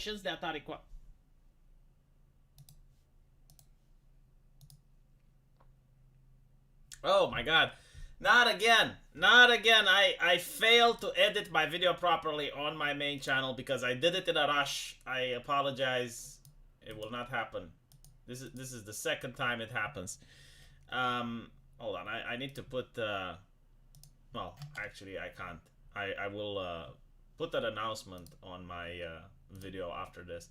conditions that are required. Oh my god. Not again. Not again. I failed to edit my video properly on my main channel because I did it in a rush. I apologize. It will not happen. This is the second time it happens. Hold on. I need to put well, actually I can't. I will put that announcement on my video after this.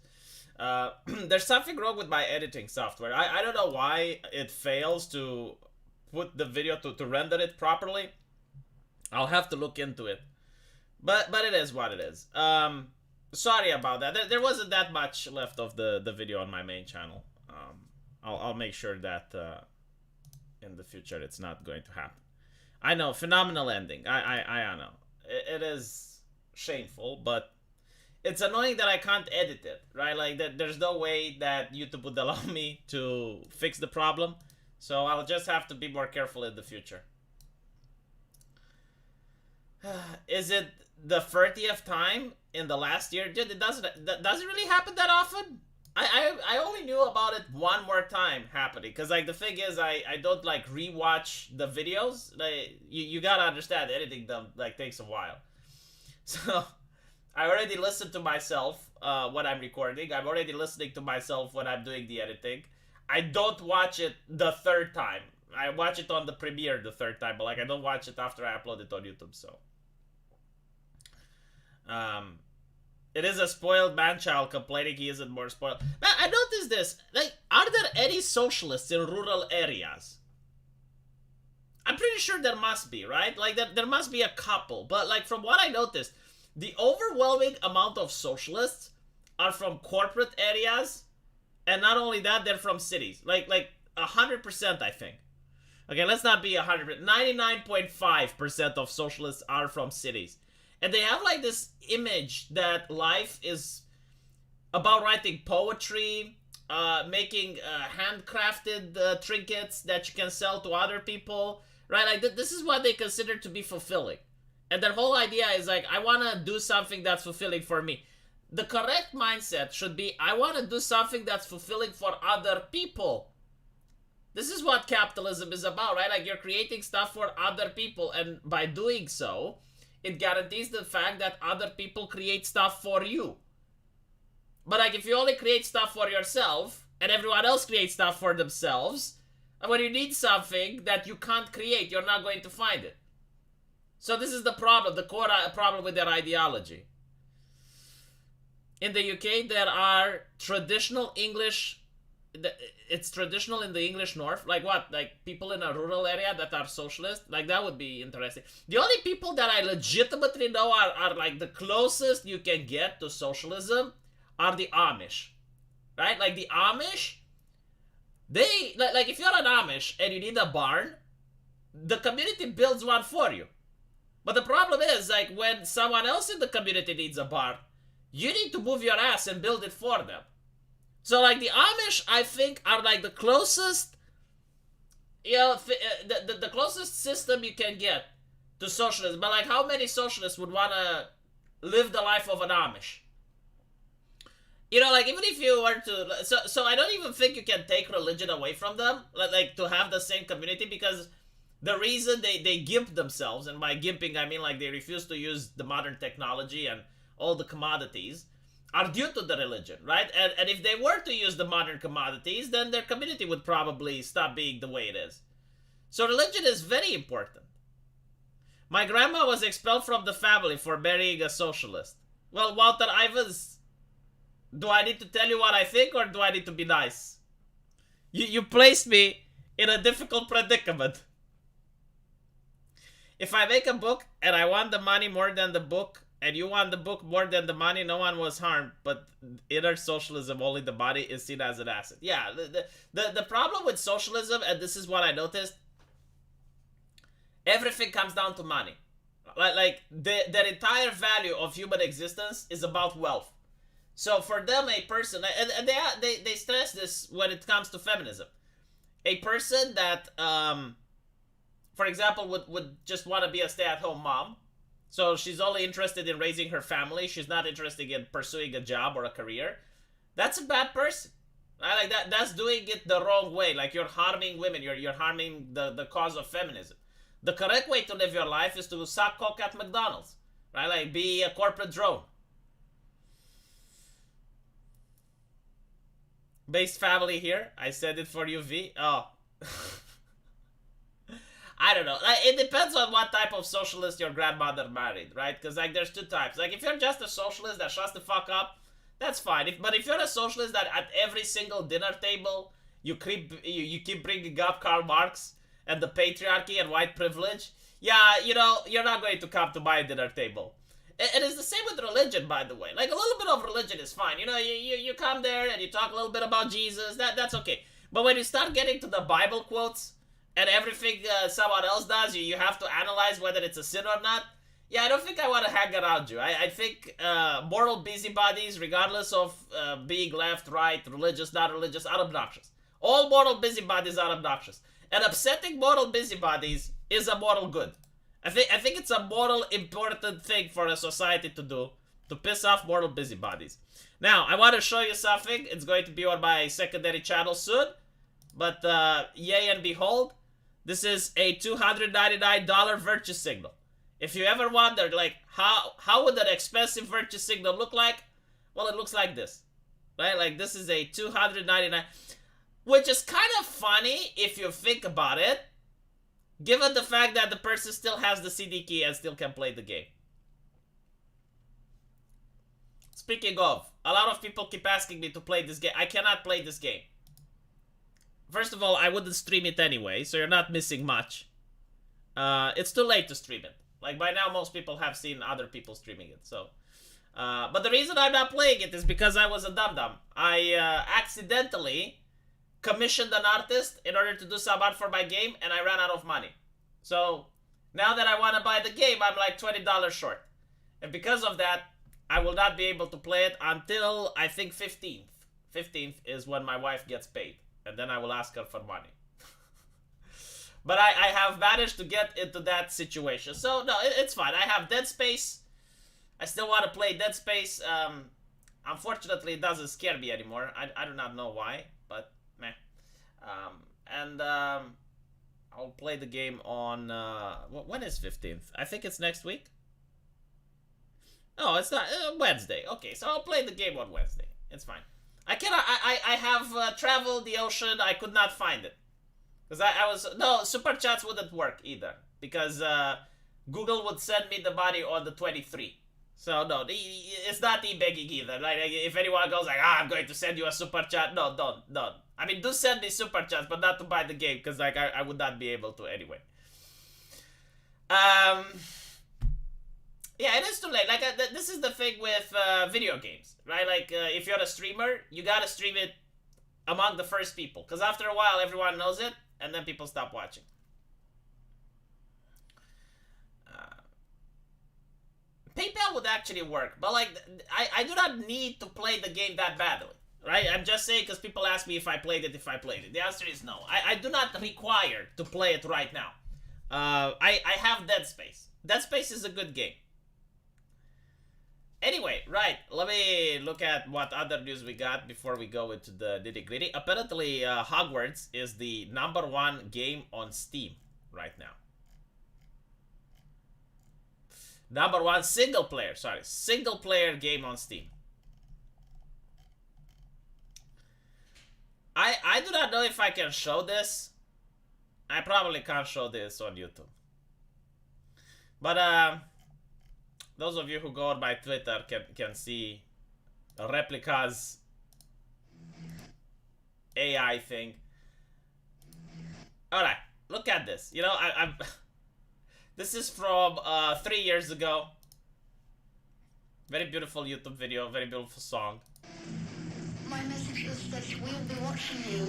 There's something wrong with my editing software. I don't know why it fails to put the video to render it properly. I'll have to look into it. But it is what it is. Sorry about that. There wasn't that much left of the video on my main channel. I'll make sure that in the future it's not going to happen. I know, phenomenal ending. I know. It is shameful, but it's annoying that I can't edit it, right? Like, there's no way that YouTube would allow me to fix the problem. So I'll just have to be more careful in the future. Is it the 30th time in the last year? Dude, does it really happen that often? I only knew about it one more time happening. Because, like, the thing is, I don't, like, rewatch the videos. Like, you gotta understand, editing them, like, takes a while. So, I already listened to myself when I'm recording. I'm already listening to myself when I'm doing the editing. I don't watch it the third time. I watch it on the premiere the third time, but like I don't watch it after I upload it on YouTube, so. It is a spoiled man-child complaining he isn't more spoiled. Now, I noticed this. Like, are there any socialists in rural areas? I'm pretty sure there must be, right? Like, there must be a couple. But, like, from what I noticed, the overwhelming amount of socialists are from corporate areas. And not only that, they're from cities. Like 100%, I think. Okay, let's not be 100%. 99.5% of socialists are from cities. And they have like this image that life is about writing poetry, making handcrafted trinkets that you can sell to other people, right? Like this is what they consider to be fulfilling. And their whole idea is like, I want to do something that's fulfilling for me. The correct mindset should be, I want to do something that's fulfilling for other people. This is what capitalism is about, right? Like, you're creating stuff for other people, and by doing so, it guarantees the fact that other people create stuff for you. But, like, if you only create stuff for yourself, and everyone else creates stuff for themselves, and when you need something that you can't create, you're not going to find it. So this is the problem, the core problem with their ideology. In the UK, there are traditional English, it's traditional in the English North. Like what? Like people in a rural area that are socialist? Like that would be interesting. The only people that I legitimately know are like the closest you can get to socialism are the Amish. Right? Like the Amish, they, like if you're an Amish and you need a barn, the community builds one for you. But the problem is, like when someone else in the community needs a barn, you need to move your ass and build it for them. So, like, the Amish, I think, are, like, the closest, you know, the closest system you can get to socialism. But, like, how many socialists would want to live the life of an Amish? You know, like, even if you were to, so I don't even think you can take religion away from them, like, to have the same community, because the reason they gimp themselves, and by gimping, I mean, like, they refuse to use the modern technology and all the commodities, are due to the religion, right? And if they were to use the modern commodities, then their community would probably stop being the way it is. So religion is very important. My grandma was expelled from the family for marrying a socialist. Well, Walter Ivans, do I need to tell you what I think, or do I need to be nice? You placed me in a difficult predicament. If I make a book and I want the money more than the book, and you want the book more than the money, no one was harmed. But inner socialism, only the money is seen as an asset. Yeah, the problem with socialism, and this is what I noticed, everything comes down to money. Like their entire value of human existence is about wealth. So for them, a person, and they stress this when it comes to feminism. A person that, for example, would just want to be a stay-at-home mom, So she's only interested in raising her family. She's not interested in pursuing a job or a career. That's a bad person. Right? Like that's doing it the wrong way. Like you're harming women. You're harming the cause of feminism. The correct way to live your life is to suck cock at McDonald's. Right? Like be a corporate drone. Based family here. I said it for you, V. Oh. I don't know. It depends on what type of socialist your grandmother married, right? Because like there's two types. Like if you're just a socialist that shuts the fuck up, that's fine. But if you're a socialist that at every single dinner table you keep bringing up Karl Marx and the patriarchy and white privilege, yeah, you know, you're not going to come to my dinner table. It is the same with religion, by the way. Like, a little bit of religion is fine. You know, you come there and you talk a little bit about Jesus. That's okay. But when you start getting to the Bible quotes and everything someone else does, you have to analyze whether it's a sin or not. Yeah, I don't think I want to hang around you. I think moral busybodies, regardless of being left, right, religious, not religious, are obnoxious. All moral busybodies are obnoxious. And upsetting moral busybodies is a moral good. I think it's a moral important thing for a society to do, to piss off moral busybodies. Now, I want to show you something. It's going to be on my secondary channel soon. But yay and behold, this is a $299 virtue signal. If you ever wondered, like, how would an expensive virtue signal look like? Well, it looks like this. Right? Like, this is a $299, which is kind of funny if you think about it. Given the fact that the person still has the CD key and still can play the game. Speaking of, a lot of people keep asking me to play this game. I cannot play this game. First of all, I wouldn't stream it anyway, so you're not missing much. It's too late to stream it. Like, by now, most people have seen other people streaming it, so... but the reason I'm not playing it is because I was a dum-dum. I accidentally commissioned an artist in order to do some art for my game, and I ran out of money. So, now that I want to buy the game, I'm like $20 short. And because of that, I will not be able to play it until, I think, 15th. 15th is when my wife gets paid. And then I will ask her for money. But I have managed to get into that situation. So, no, it's fine. I have Dead Space. I still want to play Dead Space. Unfortunately, it doesn't scare me anymore. I do not know why, but meh. I'll play the game on... when is 15th? I think it's next week. No, it's not. Wednesday. Okay, so I'll play the game on Wednesday. It's fine. I cannot... I have traveled the ocean. I could not find it. Because I was... No, Super Chats wouldn't work either. Because Google would send me the body on the 23. So, no, it's not e-begging either. Like, if anyone goes like, I'm going to send you a Super Chat. No, don't. I mean, do send me Super Chats, but not to buy the game. Because, like, I would not be able to anyway. Yeah, it is too late. Like, this is the thing with video games, right? Like, if you're a streamer, you gotta stream it among the first people. Because after a while, everyone knows it, and then people stop watching. PayPal would actually work, but, like, I do not need to play the game that badly, right? I'm just saying because people ask me if I played it, The answer is no. I do not require to play it right now. I have Dead Space. Dead Space is a good game. Anyway, right, let me look at what other news we got before we go into the nitty-gritty. Apparently, Hogwarts is the #1 game on Steam right now. #1 single-player game on Steam. I do not know if I can show this. I probably can't show this on YouTube. But, those of you who go on my Twitter can see Replica's AI thing. Alright, look at this. You know, I'm this is from 3 years ago. Very beautiful YouTube video, very beautiful song. My message is that we'll be watching you.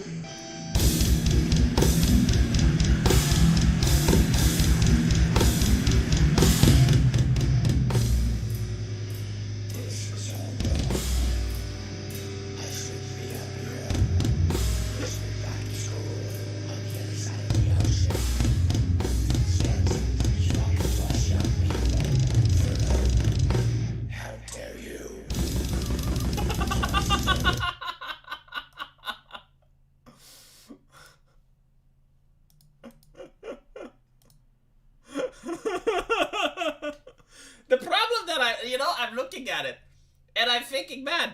Breaking Bad.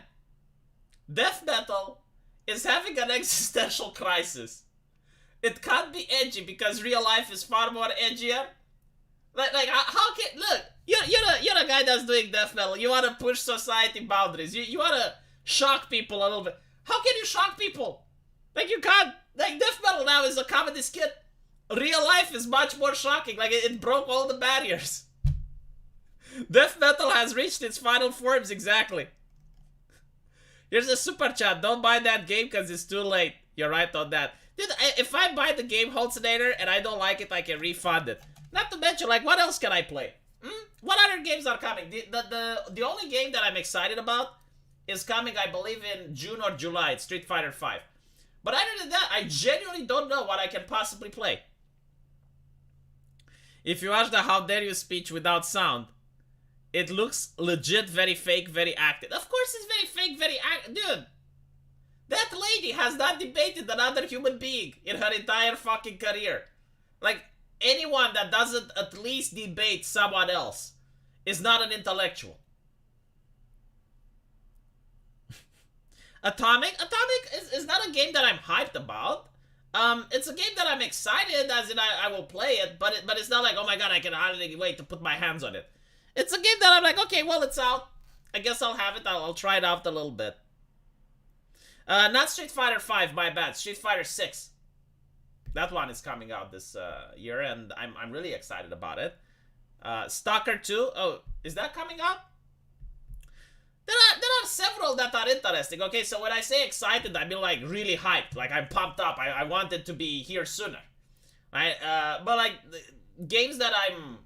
Death metal is having an existential crisis. It can't be edgy because real life is far more edgier. Like how can look? You're a guy that's doing death metal. You want to push society boundaries. You want to shock people a little bit. How can you shock people? Like you can't. Like death metal now is a comedy skit. Real life is much more shocking. Like it broke all the barriers. Death metal has reached its final forms exactly. Here's a super chat. Don't buy that game because it's too late. You're right on that. Dude, if I buy the game Hallucinator and I don't like it, I can refund it. Not to mention, like, what else can I play? What other games are coming? The only game that I'm excited about is coming, I believe, in June or July. It's Street Fighter V. But other than that, I genuinely don't know what I can possibly play. If you watch the How Dare You speech without sound, it looks legit very fake, very acted. Of course it's very fake, very acted. Dude, that lady has not debated another human being in her entire fucking career. Like, anyone that doesn't at least debate someone else is not an intellectual. Atomic is not a game that I'm hyped about. It's a game that I'm excited, as in I will play it, but it's not like, oh my god, I can hardly wait to put my hands on it. It's a game that I'm like, okay, well, it's out. I guess I'll have it. I'll try it out a little bit. Not Street Fighter V, my bad. Street Fighter 6. That one is coming out this year, and I'm really excited about it. Stalker 2. Oh, is that coming out? There are several that are interesting. Okay, so when I say excited, I mean like really hyped. Like I'm pumped up. I want it to be here sooner. Right? But like games that I'm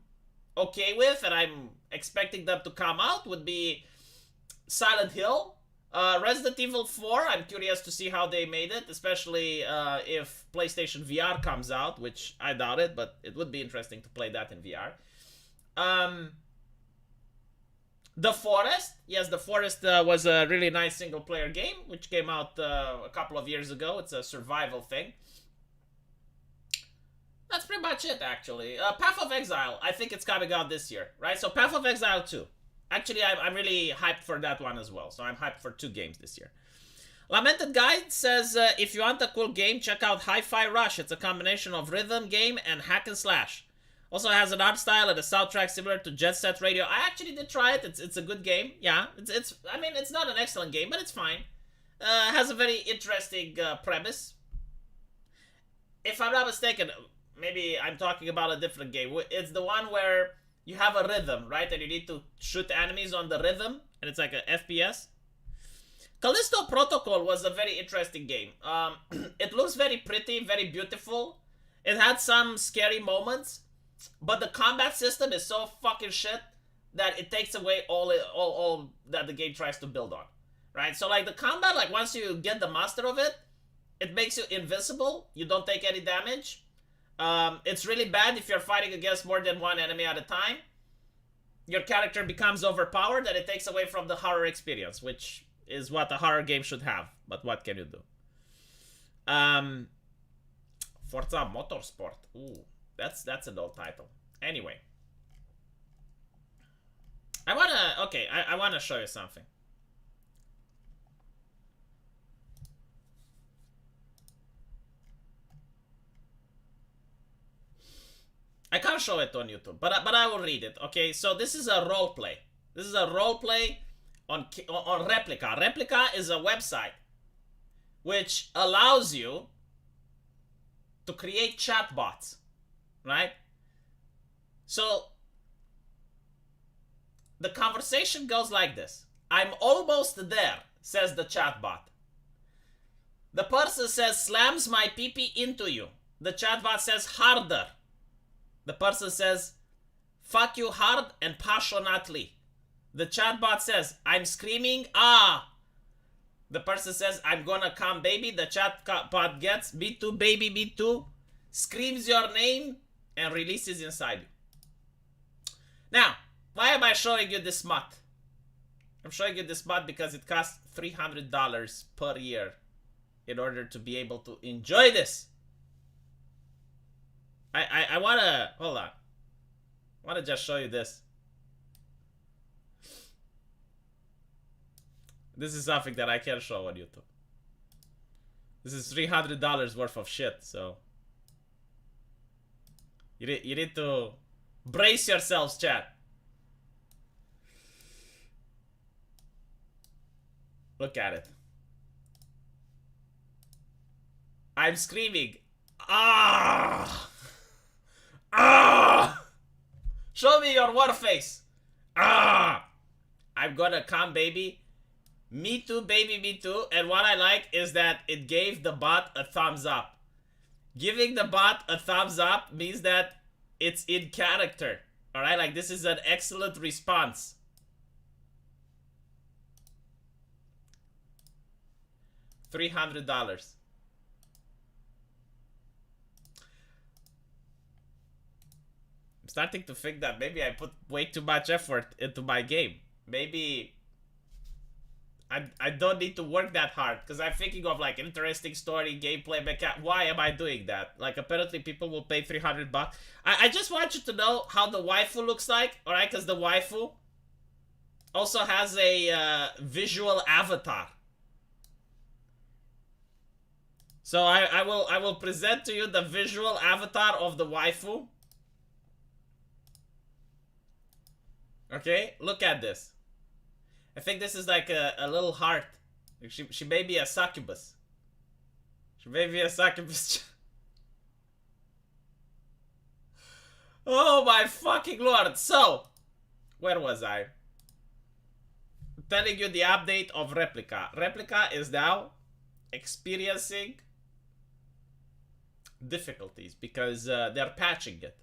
okay with and I'm expecting them to come out would be Silent Hill. Resident Evil 4, I'm curious to see how they made it, especially if PlayStation VR comes out, which I doubt it, but it would be interesting to play that in VR. The Forest. Yes, The Forest was a really nice single-player game, which came out a couple of years ago. It's a survival thing. That's pretty much it, actually. Path of Exile, I think it's coming out this year, right? So Path of Exile 2. Actually, I'm really hyped for that one as well. So I'm hyped for 2 games this year. Lamented Guide says, if you want a cool game, check out Hi-Fi Rush. It's a combination of rhythm game and hack and slash. Also has an art style and a soundtrack similar to Jet Set Radio. I actually did try it. It's a good game. Yeah, I mean, it's not an excellent game, but it's fine. Has a very interesting premise. If I'm not mistaken, maybe I'm talking about a different game. It's the one where you have a rhythm, right? And you need to shoot enemies on the rhythm. And it's like a FPS. Callisto Protocol was a very interesting game. It looks very pretty, very beautiful. It had some scary moments. But the combat system is so fucking shit that it takes away all that the game tries to build on. Right? So like the combat, like once you get the master of it, it makes you invincible. You don't take any damage. It's really bad if you're fighting against more than one enemy at a time. Your character becomes overpowered and it takes away from the horror experience, which is what a horror game should have. But what can you do? Forza Motorsport. Ooh, that's an old title. Anyway. I wanna show you something. I can't show it on YouTube, but I will read it. Okay, so this is a role play. This is a role play on Replica. Replica is a website which allows you to create chatbots, right? So the conversation goes like this. I'm almost there, says the chatbot. The person says, slams my pee-pee into you. The chatbot says, harder. The person says, fuck you hard and passionately. The chatbot says, I'm screaming, ah. The person says, I'm gonna come, baby. The chatbot gets, me too, baby, me too. Screams your name and releases inside you. Now, why am I showing you this mod? I'm showing you this mod because it costs $300 per year in order to be able to enjoy this. I wanna, hold on. I wanna just show you this. This is something that I can't show on YouTube. This is $300 worth of shit, so you need to brace yourselves, chat. Look at it. I'm screaming. Ah! Ah! Show me your war face. Ah! I'm gonna come, baby. Me too, baby, me too. And what I like is that it gave the bot a thumbs up. Giving the bot a thumbs up means that it's in character. Alright, like this is an excellent response. $300. I'm starting to think that maybe I put way too much effort into my game. Maybe I don't need to work that hard, because I'm thinking of like interesting story, gameplay, mechanic. Why am I doing that? Like apparently people will pay $300. I just want you to know how the waifu looks like, alright? Because the waifu also has a visual avatar. So I will present to you the visual avatar of the waifu. Okay, look at this. I think this is like a little heart. She may be a succubus. She may be a succubus. Oh my fucking lord. So, where was I? Telling you the update of Replica. Replica is now experiencing difficulties because they're patching it.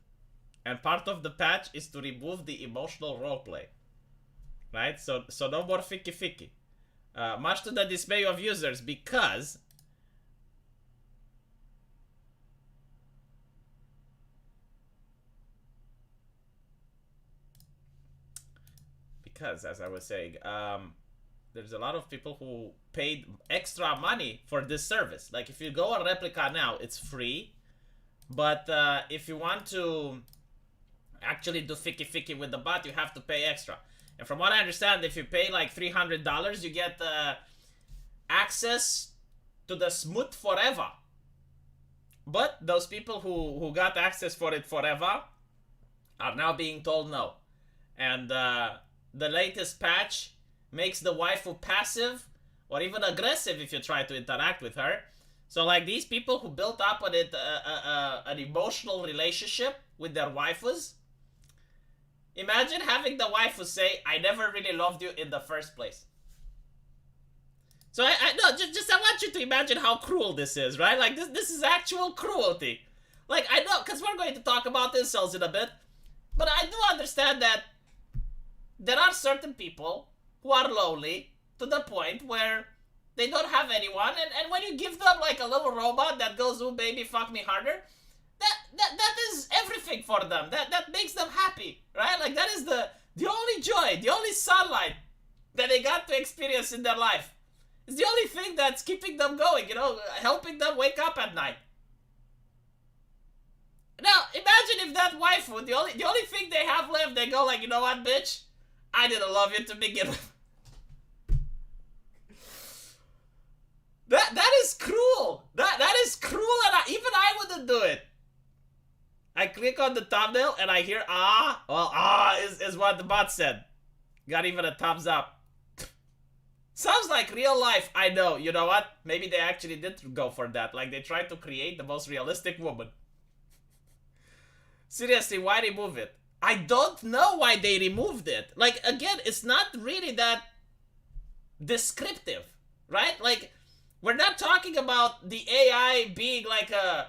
And part of the patch is to remove the emotional roleplay. Right? So no more ficky. Much to the dismay of users, because as I was saying, there's a lot of people who paid extra money for this service. Like if you go on Replica now, it's free, but if you want to actually do ficky with the bot, you have to pay extra. And from what I understand, if you pay like $300, you get access to the smooth forever. But those people who got access for it forever are now being told no. And the latest patch makes the waifu passive or even aggressive if you try to interact with her. So like these people who built up on it an emotional relationship with their waifus, imagine having the waifu say, I never really loved you in the first place. So I want you to imagine how cruel this is, right? Like this is actual cruelty. Like I know, because we're going to talk about incels in a bit, but I do understand that there are certain people who are lonely to the point where they don't have anyone, and when you give them like a little robot that goes, oh baby, fuck me harder, that is everything for them. That makes them happy, right? Like that is the only joy, the only sunlight that they got to experience in their life. It's the only thing that's keeping them going, you know, helping them wake up at night. Now, imagine if that waifu, the only thing they have left, they go like, you know what, bitch? I didn't love you to begin with. That is cruel. That is cruel, and even I wouldn't do it. I click on the thumbnail and I hear ah. Well, ah is what the bot said. Got even a thumbs up. Sounds like real life. I know. You know what? Maybe they actually did go for that. Like they tried to create the most realistic woman. Seriously, why remove it? I don't know why they removed it. Like, again, it's not really that descriptive, right? Like, we're not talking about the AI being like a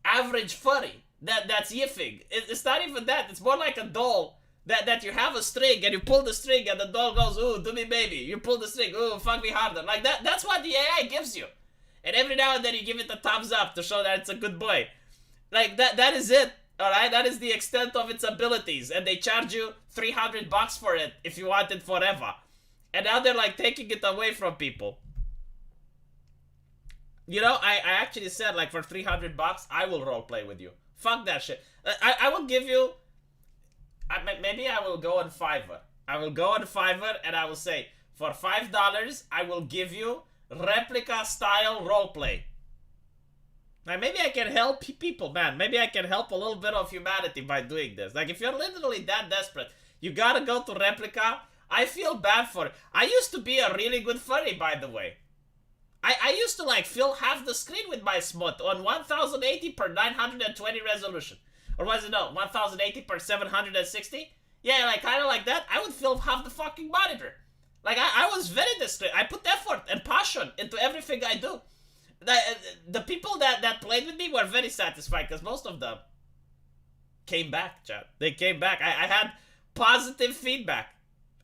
average furry that's yiffing. It's not even that. It's more like a doll that you have a string and you pull the string and the doll goes, ooh, do me baby. You pull the string, ooh, fuck me harder. Like that's what the AI gives you. And every now and then you give it a thumbs up to show that it's a good boy. Like that is it. Alright, that is the extent of its abilities, and they charge you $300 for it if you want it forever. And now they're like taking it away from people. You know, I actually said like for $300 I will roleplay with you. Fuck that shit. I will give you, maybe I will go on Fiverr. I will go on Fiverr and I will say, For $5, I will give you replica style roleplay. Like, maybe I can help people, man. Maybe I can help a little bit of humanity by doing this. Like, if you're literally that desperate, you gotta go to replica. I feel bad for it. I used to be a really good furry, by the way. I used to, like, fill half the screen with my smut on 1080 per 920 resolution. Or was it, no, 1080 per 760? Yeah, like, kind of like that. I would fill half the fucking monitor. Like, I was very discreet. I put effort and passion into everything I do. The people that played with me were very satisfied, because most of them came back, chat. They came back. I had positive feedback.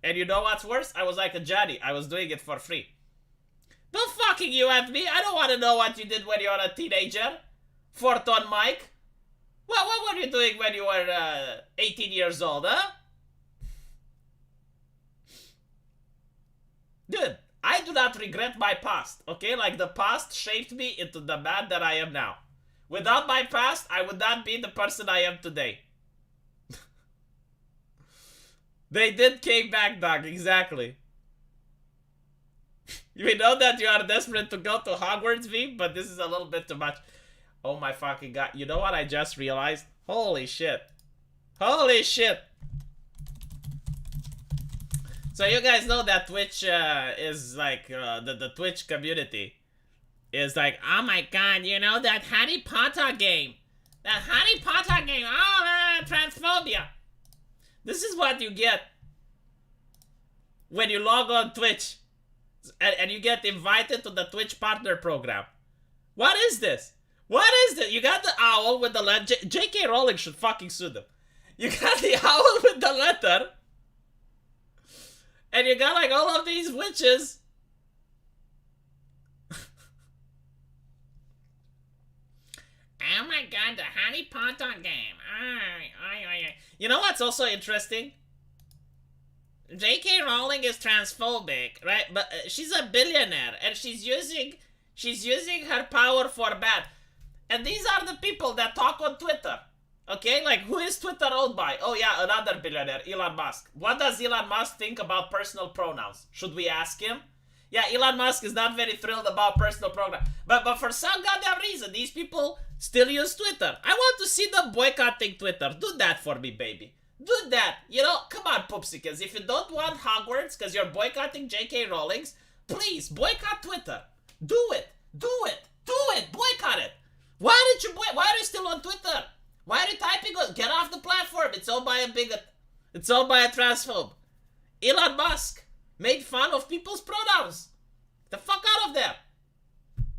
And you know what's worse? I was like a Johnny. I was doing it for free. Don't fucking you at me. I don't want to know what you did when you were a teenager. Fort on Mike. What were you doing when you were 18 years old, huh? Dude, I do not regret my past, okay? Like, the past shaped me into the man that I am now. Without my past, I would not be the person I am today. They did came back, dog, exactly. We know that you are desperate to go to Hogwarts, V, but this is a little bit too much. Oh my fucking god. You know what I just realized? Holy shit. Holy shit. So you guys know that Twitch is like, the Twitch community is like, oh my god, you know that Harry Potter game? That Harry Potter game, oh, transphobia. This is what you get when you log on Twitch and you get invited to the Twitch partner program. What is this? What is this? You got the owl with the letter. J.K. Rowling should fucking sue them. You got the owl with the letter. And you got like all of these witches. Oh my god, the Harry Potter game. You know what's also interesting? J.K. Rowling is transphobic, right? But she's a billionaire and she's using her power for bad. And these are the people that talk on Twitter. Okay, like, who is Twitter owned by? Oh yeah, another billionaire, Elon Musk. What does Elon Musk think about personal pronouns? Should we ask him? Yeah, Elon Musk is not very thrilled about personal pronouns. But for some goddamn reason, these people still use Twitter. I want to see them boycotting Twitter. Do that for me, baby. Do that. You know, come on, Poopsicles. If you don't want Hogwarts because you're boycotting J.K. Rowling's, please, boycott Twitter. Do it. Do it. Do it. Boycott it. Why are you still on Twitter? Why are you typing on? Get off the platform. It's owned by a bigot. It's owned by a transphobe. Elon Musk made fun of people's pronouns. Get the fuck out of there.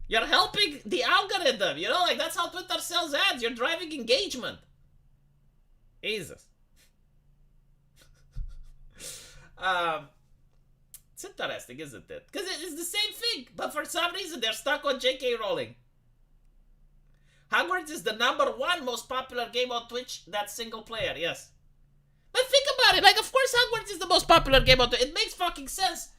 You're helping the algorithm. You know, like, that's how Twitter sells ads. You're driving engagement. Jesus. It's interesting, isn't it? Because it's the same thing, but for some reason they're stuck on J.K. Rowling. Hogwarts is the #1 most popular game on Twitch that's single player, yes. But think about it, like, of course Hogwarts is the most popular game on Twitch. It makes fucking sense.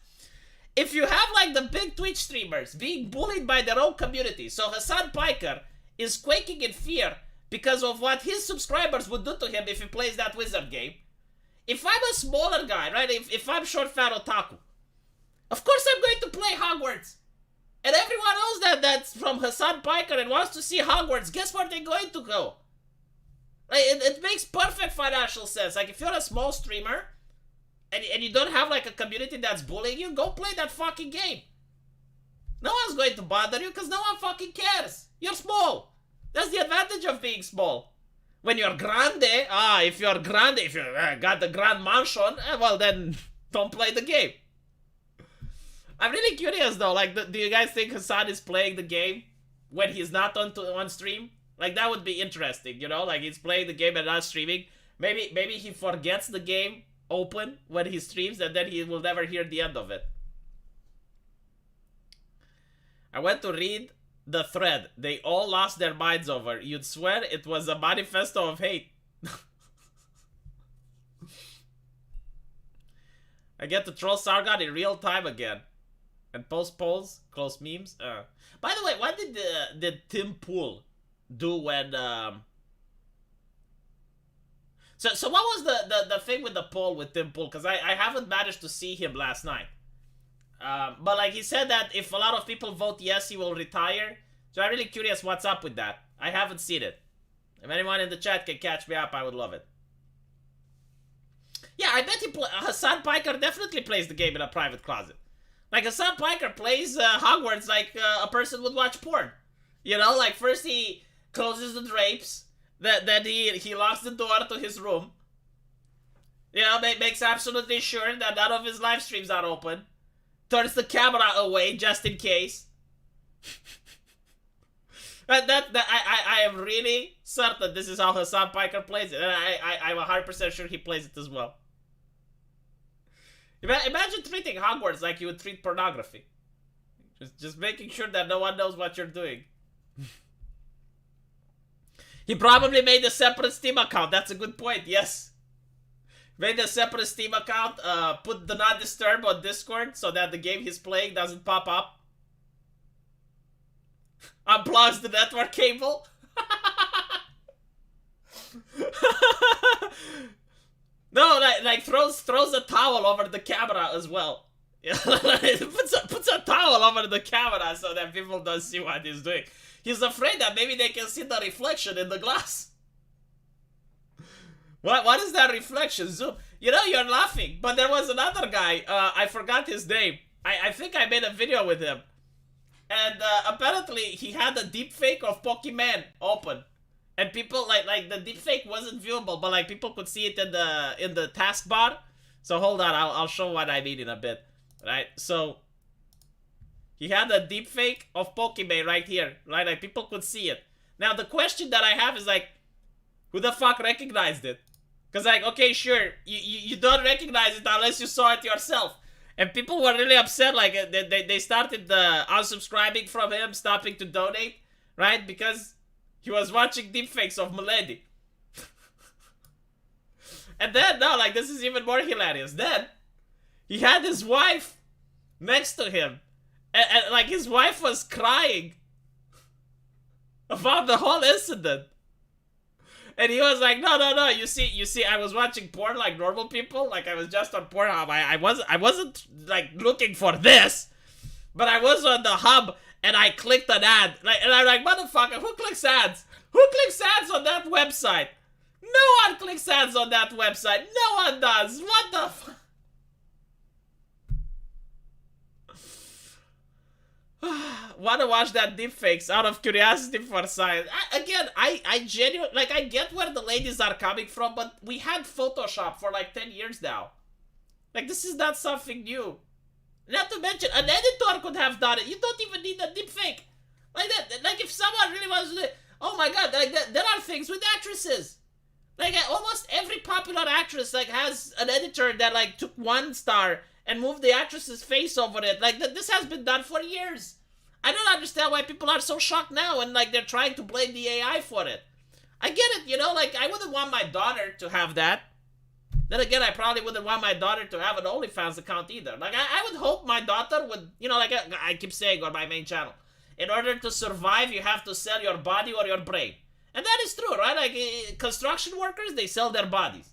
If you have, like, the big Twitch streamers being bullied by their own community, so Hassan Piker is quaking in fear because of what his subscribers would do to him if he plays that wizard game. If I'm a smaller guy, right, if I'm short fat otaku, of course I'm going to play Hogwarts. And everyone else that's from Hassan Piker and wants to see Hogwarts, guess where they're going to go? Like, it makes perfect financial sense. Like, if you're a small streamer and you don't have, like, a community that's bullying you, go play that fucking game. No one's going to bother you because no one fucking cares. You're small. That's the advantage of being small. When you're grande, if you're grande, if you got the grand mansion, well then, don't play the game. I'm really curious though, like, do you guys think Hassan is playing the game when he's not on stream? Like, that would be interesting, you know? Like, he's playing the game and not streaming. Maybe he forgets the game open when he streams and then he will never hear the end of it. I went to read the thread they all lost their minds over. You'd swear it was a manifesto of hate. I get to troll Sargon in real time again. And post polls, close memes. By the way, what did Tim Pool do when So what was the thing with the poll with Tim Pool? Because I haven't managed to see him last night. But like he said that if a lot of people vote yes, he will retire. So I'm really curious what's up with that. I haven't seen it. If anyone in the chat can catch me up, I would love it. Yeah, I bet Hassan Piker definitely plays the game in a private closet. Like, Hassan Piker plays Hogwarts like a person would watch porn. You know, like, first he closes the drapes, then he locks the door to his room. You know, makes absolutely sure that none of his live streams are open. Turns the camera away just in case. I am really certain this is how Hassan Piker plays it. And I'm 100% sure he plays it as well. Imagine treating Hogwarts like you would treat pornography. Just making sure that no one knows what you're doing. He probably made a separate Steam account. That's a good point, yes. Made a separate Steam account, put the not disturb on Discord so that the game he's playing doesn't pop up. Unplugs the network cable. No, like throws a towel over the camera as well. puts a towel over the camera so that people don't see what he's doing. He's afraid that maybe they can see the reflection in the glass. What is that reflection? Zoom. You know, you're laughing, but there was another guy. I forgot his name. I think I made a video with him. And apparently he had a deepfake of Pokemon open. And people, like the deepfake wasn't viewable, but like people could see it in the taskbar. So hold on, I'll show what I mean in a bit. Right? So he had a deepfake of Pokemon right here. Right? Like people could see it. Now the question that I have is like, who the fuck recognized it? Because like, okay, sure, you don't recognize it unless you saw it yourself. And people were really upset, like, they started unsubscribing from him, stopping to donate, right? Because he was watching deepfakes of Milady. And then, no, like, this is even more hilarious. Then, he had his wife next to him. And like, his wife was crying about the whole incident. And he was like, no, you see, I was watching porn like normal people. Like, I was just on Pornhub. I wasn't, like, looking for this. But I was on the hub, and I clicked an ad. Like, and I'm like, motherfucker, who clicks ads? Who clicks ads on that website? No one clicks ads on that website. No one does. What the fuck? Want to watch that deepfakes out of curiosity for science. I genuinely, like, I get where the ladies are coming from, but we had Photoshop for like 10 years now. Like, this is not something new. Not to mention, an editor could have done it. You don't even need a deepfake. Like that, like if someone really wants to do it, oh my god, like there are things with actresses. Like almost every popular actress like has an editor that like took one star and moved the actress's face over it. Like this has been done for years. I don't understand why people are so shocked now and like they're trying to blame the AI for it. I get it, you know, like I wouldn't want my daughter to have that. Then again, I probably wouldn't want my daughter to have an OnlyFans account either. Like I would hope my daughter would, you know, like I keep saying on my main channel, in order to survive, you have to sell your body or your brain. And that is true, right? Like construction workers, they sell their bodies.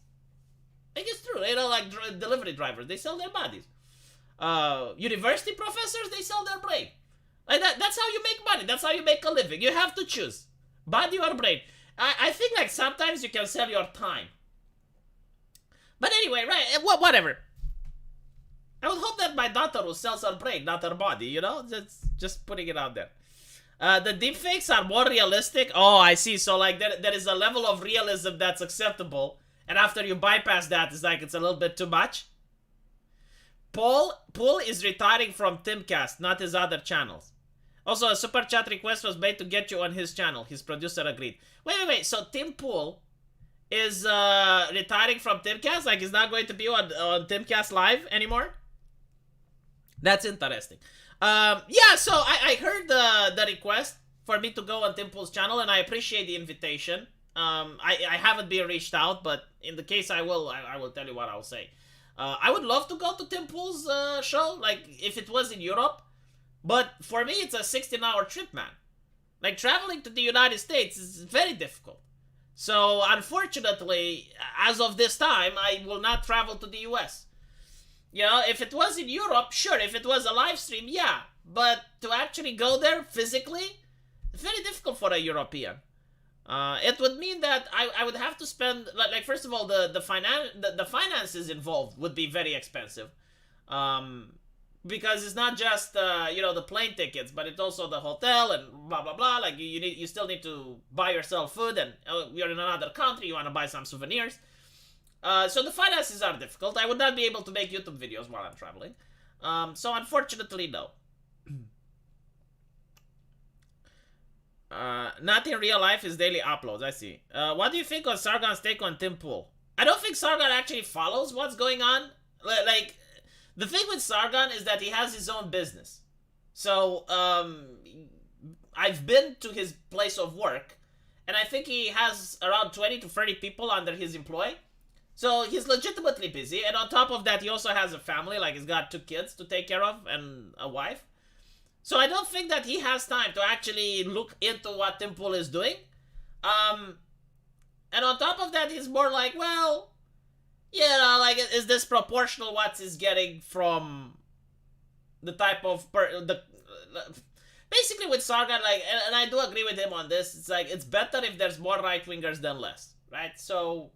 Like it's true, you know, like delivery drivers, they sell their bodies. University professors, they sell their brain. Like that's how you make money. That's how you make a living. You have to choose body or brain. I think like sometimes you can sell your time. But anyway, right? Whatever. I would hope that my daughter will sell her brain, not her body. You know, just putting it out there. The deepfakes are more realistic. Oh, I see. So like there is a level of realism that's acceptable, and after you bypass that, it's like it's a little bit too much. Pool is retiring from Timcast, not his other channels. Also, a super chat request was made to get you on his channel. His producer agreed. Wait. So Tim Pool is retiring from Timcast? Like he's not going to be on Timcast Live anymore? That's interesting. Yeah, so I heard the request for me to go on Tim Pool's channel, and I appreciate the invitation. I haven't been reached out, but in the case I will tell you what I'll say. I would love to go to Tim Pool's show, like, if it was in Europe. But for me, it's a 16-hour trip, man. Like, traveling to the United States is very difficult. So, unfortunately, as of this time, I will not travel to the US. You know, if it was in Europe, sure. If it was a live stream, yeah. But to actually go there physically, it's very difficult for a European. It would mean that I would have to spend like first of all the finances involved would be very expensive, because it's not just the plane tickets, but it's also the hotel and blah blah blah. Like you still need to buy yourself food, and you're in another country, you want to buy some souvenirs. So the finances are difficult. I would not be able to make YouTube videos while I'm traveling. So unfortunately, no. Not in real life is daily uploads. I see. What do you think of Sargon's take on Tim Pool? I don't think Sargon actually follows what's going on. Like, the thing with Sargon is that he has his own business. So, I've been to his place of work, and I think he has around 20 to 30 people under his employ. So he's legitimately busy, and on top of that, he also has a family. Like, he's got 2 kids to take care of and a wife. So I don't think that he has time to actually look into what Tim Pool is doing. And on top of that, he's more like, well, like, is this proportional what he's getting from the type of basically with Sargon, like, and I do agree with him on this. It's like, it's better if there's more right-wingers than less, right? So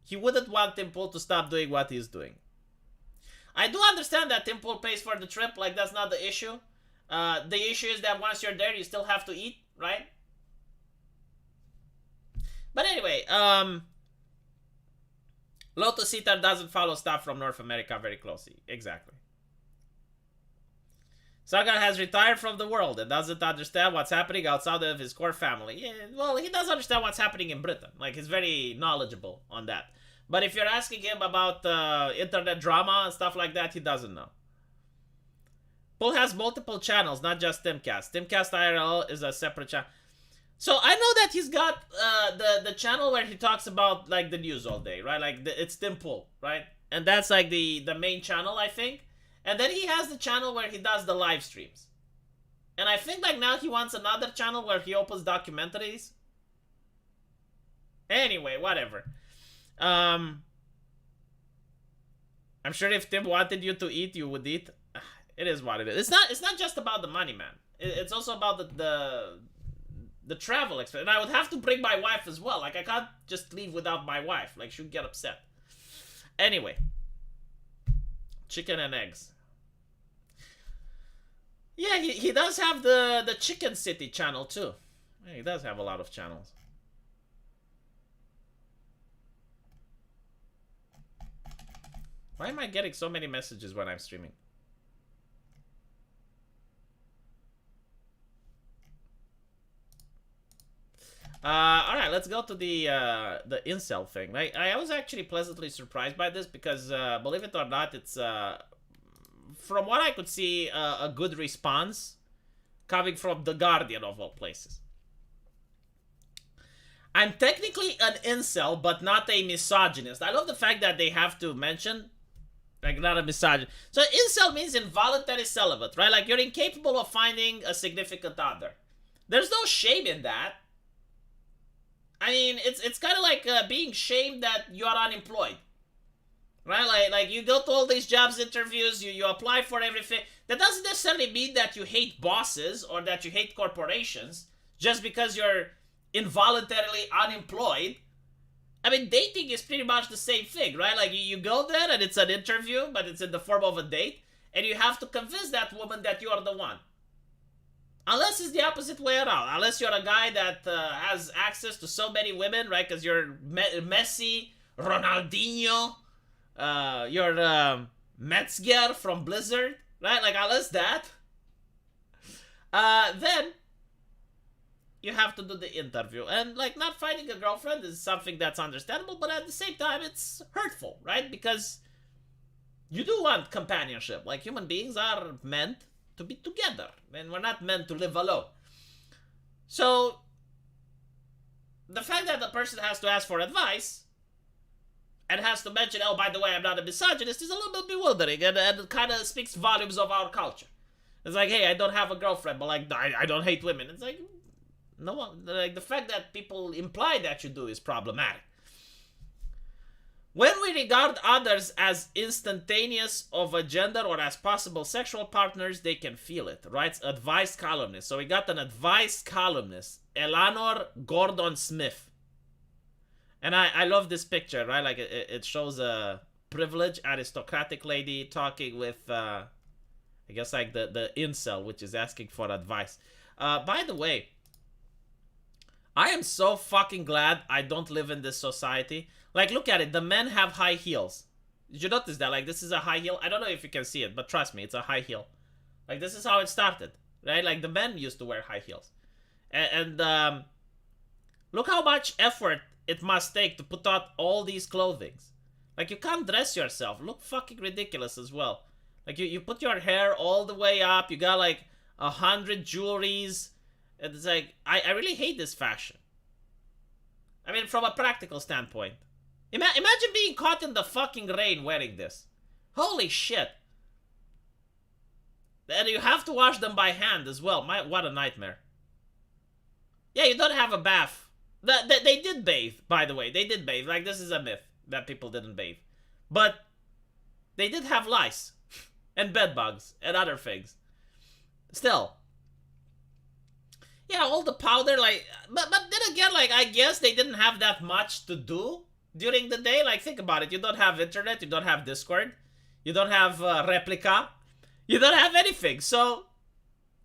he wouldn't want Tim Pool to stop doing what he's doing. I do understand that Tim Pool pays for the trip. Like, that's not the issue. The issue is that once you're there, you still have to eat, right? But anyway, Lotus Eater doesn't follow stuff from North America very closely. Exactly. Sargon has retired from the world and doesn't understand what's happening outside of his core family. Yeah, well, he does understand what's happening in Britain. Like, he's very knowledgeable on that. But if you're asking him about internet drama and stuff like that, he doesn't know. Pool has multiple channels, not just Timcast. Timcast IRL is a separate channel. So I know that he's got the channel where he talks about, like, the news all day, right? Like, it's Tim Pool, right? And that's, like, the main channel, I think. And then he has the channel where he does the live streams. And I think, like, now he wants another channel where he opens documentaries. Anyway, whatever. I'm sure if Tim wanted you to eat, you would eat. It is what it is. It's not just about the money, man. It's also about the travel expense. And I would have to bring my wife as well. Like, I can't just leave without my wife. Like, she'd get upset. Anyway. Chicken and eggs. Yeah, he does have the Chicken City channel, too. Yeah, he does have a lot of channels. Why am I getting so many messages when I'm streaming? Alright, let's go to the incel thing. I was actually pleasantly surprised by this because, believe it or not, it's, from what I could see, a good response coming from The Guardian of all places. I'm technically an incel, but not a misogynist. I love the fact that they have to mention, like, not a misogynist. So incel means involuntary celibate, right? Like, you're incapable of finding a significant other. There's no shame in that. I mean, it's kind of like being shamed that you are unemployed, right? Like you go to all these jobs interviews, you apply for everything. That doesn't necessarily mean that you hate bosses or that you hate corporations just because you're involuntarily unemployed. I mean, dating is pretty much the same thing, right? Like, you go there and it's an interview, but it's in the form of a date, and you have to convince that woman that you are the one. Unless it's the opposite way around. Unless you're a guy that has access to so many women, right? Because you're Messi, Ronaldinho, you're Metzger from Blizzard, right? Like, unless that, then you have to do the interview. And, like, not finding a girlfriend is something that's understandable, but at the same time, it's hurtful, right? Because you do want companionship. Like, human beings are meant to be together, and we're not meant to live alone. So the fact that the person has to ask for advice and has to mention, oh, by the way, I'm not a misogynist, is a little bit bewildering, and it kind of speaks volumes of our culture. It's like, hey, I don't have a girlfriend, but, like, I don't hate women. It's like, no one, like, the fact that people imply that you do is problematic. When we regard others as instantaneous of a gender or as possible sexual partners, they can feel it, writes advice columnist. So we got an advice columnist, Eleanor Gordon Smith. And I love this picture, right? Like it shows a privileged aristocratic lady talking with, I guess like the incel, which is asking for advice. By the way, I am so fucking glad I don't live in this society. Like, look at it. The men have high heels. Did you notice that? Like, this is a high heel. I don't know if you can see it, but trust me, it's a high heel. Like, this is how it started, right? Like, the men used to wear high heels. And look how much effort it must take to put out all these clothings. Like, you can't dress yourself. Look fucking ridiculous as well. Like, you put your hair all the way up. You got, like, 100 jewelries. And it's like, I really hate this fashion. I mean, from a practical standpoint. Imagine being caught in the fucking rain wearing this. Holy shit. And you have to wash them by hand as well. What a nightmare. Yeah, you don't have a bath. They did bathe, by the way. They did bathe. Like, this is a myth that people didn't bathe. But they did have lice. And bed bugs. And other things. Still. Yeah, all the powder, like... But then again, like, I guess they didn't have that much to do during the day. Like, think about it. You don't have internet. You don't have Discord. You don't have Replica. You don't have anything. So,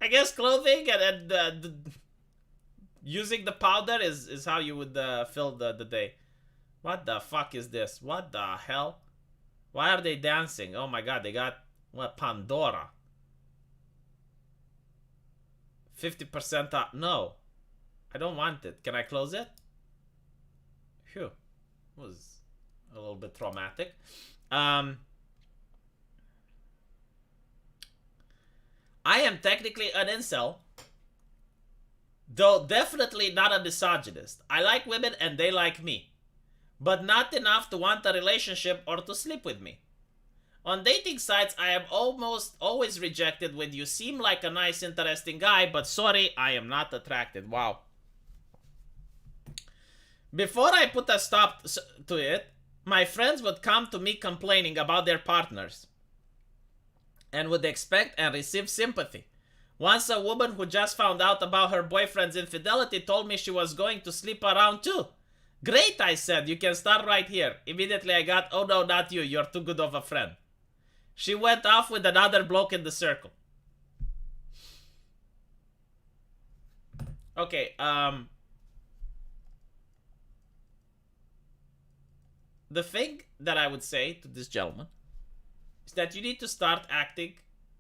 I guess clothing and using the powder is how you would fill the day. What the fuck is this? What the hell? Why are they dancing? Oh my god, they got... What? Pandora. 50% off. No. I don't want it. Can I close it? Phew. Was a little bit traumatic. I am technically an incel. Though definitely not a misogynist. I like women and they like me. But not enough to want a relationship or to sleep with me. On dating sites, I am almost always rejected when you seem like a nice, interesting guy, but sorry, I am not attracted. Wow. Before I put a stop to it, my friends would come to me complaining about their partners and would expect and receive sympathy. Once a woman who just found out about her boyfriend's infidelity told me she was going to sleep around too. Great, I said, you can start right here. Immediately I got, oh no, not you, you're too good of a friend. She went off with another bloke in the circle. Okay, the thing that I would say to this gentleman is that you need to start acting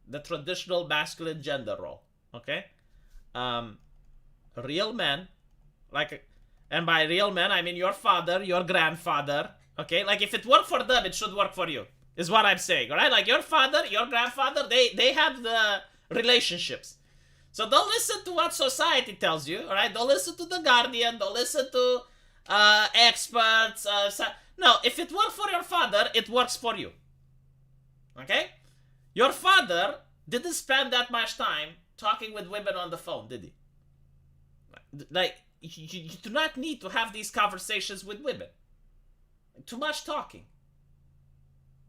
the traditional masculine gender role, okay? Real men, like, and by real men, I mean your father, your grandfather, okay? Like, if it worked for them, it should work for you. Is what I'm saying, alright? Like your father, your grandfather, they have the relationships. So don't listen to what society tells you, alright? Don't listen to the Guardian, don't listen to experts. No, if it worked for your father, it works for you. Okay? Your father didn't spend that much time talking with women on the phone, did he? Like, you do not need to have these conversations with women. Too much talking.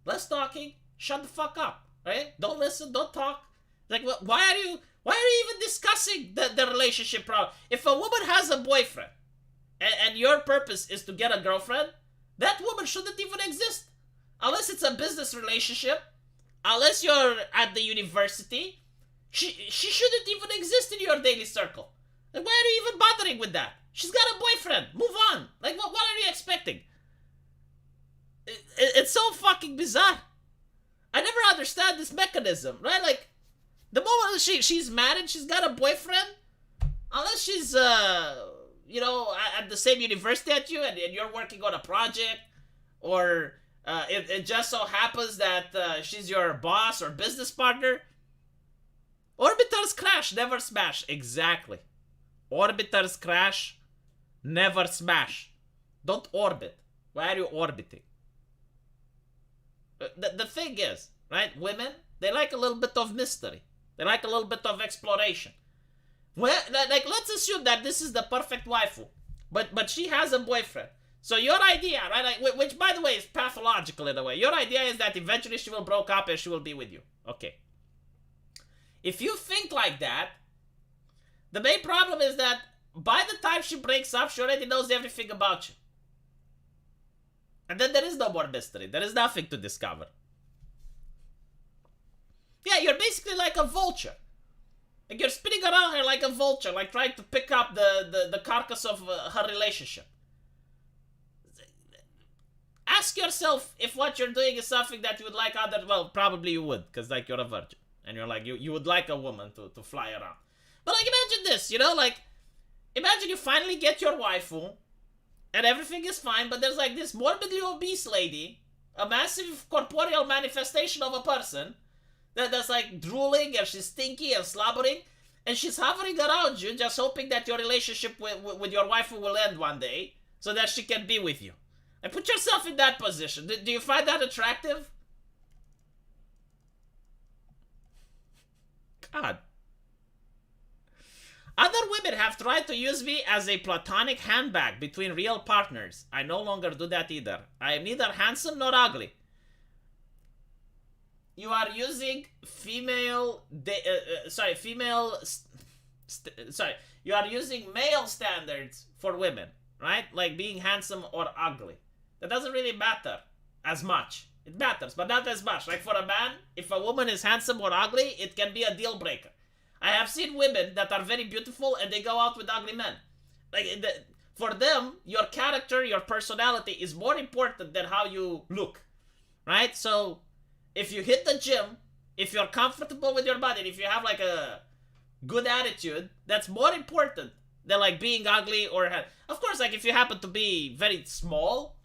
Less talking, shut the fuck up, right? Don't listen, don't talk. Like, why are you even discussing the relationship problem? If a woman has a boyfriend, and your purpose is to get a girlfriend, that woman shouldn't even exist. Unless it's a business relationship, unless you're at the university, she shouldn't even exist in your daily circle. Like, why are you even bothering with that? She's got a boyfriend, move on. Like, what are you expecting? It's so fucking bizarre. I never understand this mechanism, right? Like, the moment she's married, she's got a boyfriend, unless she's, you know, at the same university at you, and you're working on a project, or it just so happens that she's your boss or business partner. Orbiters crash, never smash. Exactly. Orbiters crash, never smash. Don't orbit. Why are you orbiting? The thing is, right, women, they like a little bit of mystery. They like a little bit of exploration. Well, like, let's assume that this is the perfect waifu, but she has a boyfriend. So your idea, right, like, which by the way is pathological in a way, your idea is that eventually she will break up and she will be with you. Okay. If you think like that, the main problem is that by the time she breaks up, she already knows everything about you. And then there is no more mystery. There is nothing to discover. Yeah, you're basically like a vulture. Like you're spinning around her like a vulture, like trying to pick up the carcass of her relationship. Ask yourself if what you're doing is something that you would like other... Well, probably you would, because like you're a virgin. And you're like, you would like a woman to fly around. But like imagine this, you know, like... Imagine you finally get your waifu, and everything is fine, but there's like this morbidly obese lady, a massive corporeal manifestation of a person, that's like drooling, and she's stinky and slobbering, and she's hovering around you, just hoping that your relationship with your waifu will end one day, so that she can be with you. And put yourself in that position. Do you find that attractive? God. Other women have tried to use me as a platonic handbag between real partners. I no longer do that either. I am neither handsome nor ugly. You are using you are using male standards for women, right? Like being handsome or ugly. That doesn't really matter as much. It matters, but not as much. Like for a man, if a woman is handsome or ugly, it can be a deal breaker. I have seen women that are very beautiful and they go out with ugly men. Like for them, your character, your personality is more important than how you look, right? So if you hit the gym, if you're comfortable with your body, if you have like a good attitude, that's more important than like being ugly or... Of course, like if you happen to be very small,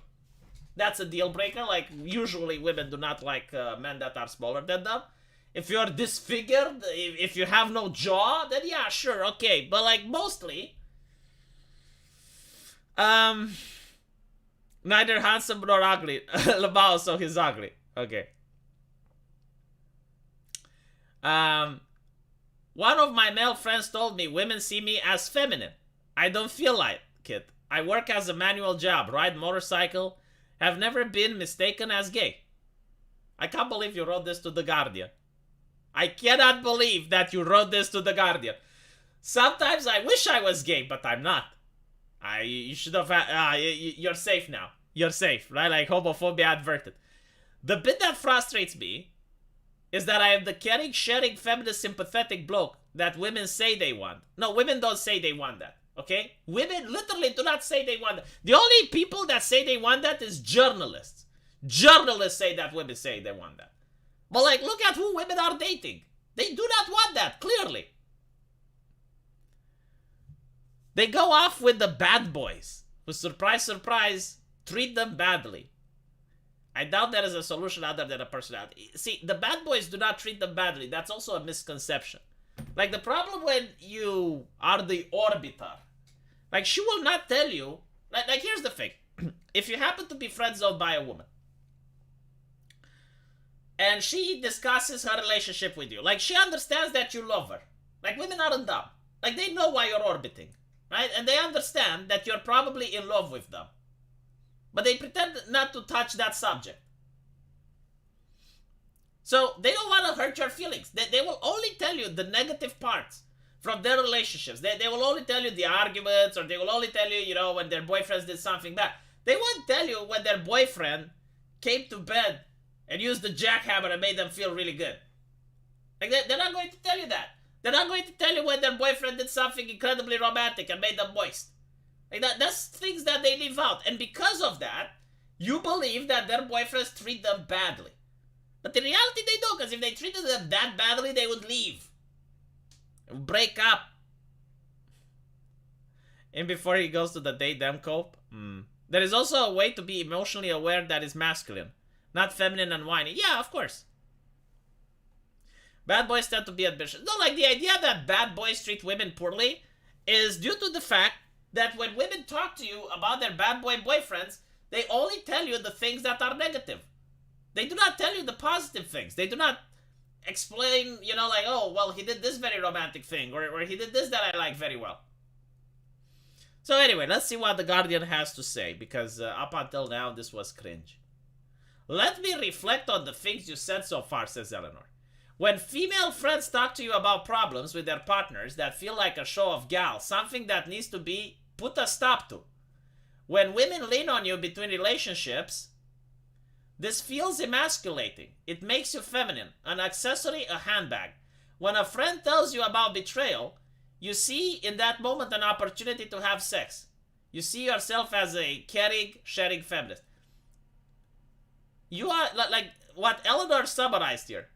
that's a deal breaker. Like usually women do not like men that are smaller than them. If you're disfigured, if you have no jaw, then yeah, sure, okay. But like mostly, neither handsome nor ugly. Labao, so he's ugly. Okay. One of my male friends told me women see me as feminine. I don't feel like it. I work as a manual job, ride motorcycle, have never been mistaken as gay. I can't believe you wrote this to The Guardian. I cannot believe that you wrote this to The Guardian. Sometimes I wish I was gay, but I'm not. You should have... you're safe now. You're safe, right? Like homophobia adverted. The bit that frustrates me is that I am the caring, sharing, feminist, sympathetic bloke that women say they want. No, women don't say they want that, okay? Women literally do not say they want that. The only people that say they want that is journalists. Journalists say that women say they want that. But like, look at who women are dating. They do not want that, clearly. They go off with the bad boys, who, surprise, surprise, treat them badly. I doubt there is a solution other than a personality. See, the bad boys do not treat them badly. That's also a misconception. Like, the problem when you are the orbiter, like, she will not tell you... Like here's the thing. If you happen to be friend-zoned by a woman, and she discusses her relationship with you. Like, she understands that you love her. Like, women aren't dumb. Like, they know why you're orbiting, right? And they understand that you're probably in love with them. But they pretend not to touch that subject. So, they don't want to hurt your feelings. They will only tell you the negative parts from their relationships. They will only tell you the arguments, or they will only tell you, you know, when their boyfriends did something bad. They won't tell you when their boyfriend came to bed and used the jackhammer and made them feel really good. Like, they're not going to tell you that. They're not going to tell you when their boyfriend did something incredibly romantic and made them moist. Like, that's things that they leave out. And because of that, you believe that their boyfriends treat them badly. But in reality, they don't, because if they treated them that badly, they would leave. Break up. And before he goes to the date them cope. There is also a way to be emotionally aware that is masculine. Not feminine and whiny. Yeah, of course. Bad boys tend to be ambitious. No, like the idea that bad boys treat women poorly is due to the fact that when women talk to you about their bad boy boyfriends, they only tell you the things that are negative. They do not tell you the positive things. They do not explain, you know, like, oh, well, he did this very romantic thing, or he did this that I like very well. So anyway, let's see what the Guardian has to say, because up until now, this was cringe. Let me reflect on the things you said so far, says Eleanor. When female friends talk to you about problems with their partners that feel like a show of gal, something that needs to be put a stop to. When women lean on you between relationships, this feels emasculating. It makes you feminine, an accessory, a handbag. When a friend tells you about betrayal, you see in that moment an opportunity to have sex. You see yourself as a caring, sharing feminist. You are like what Eleanor summarized here.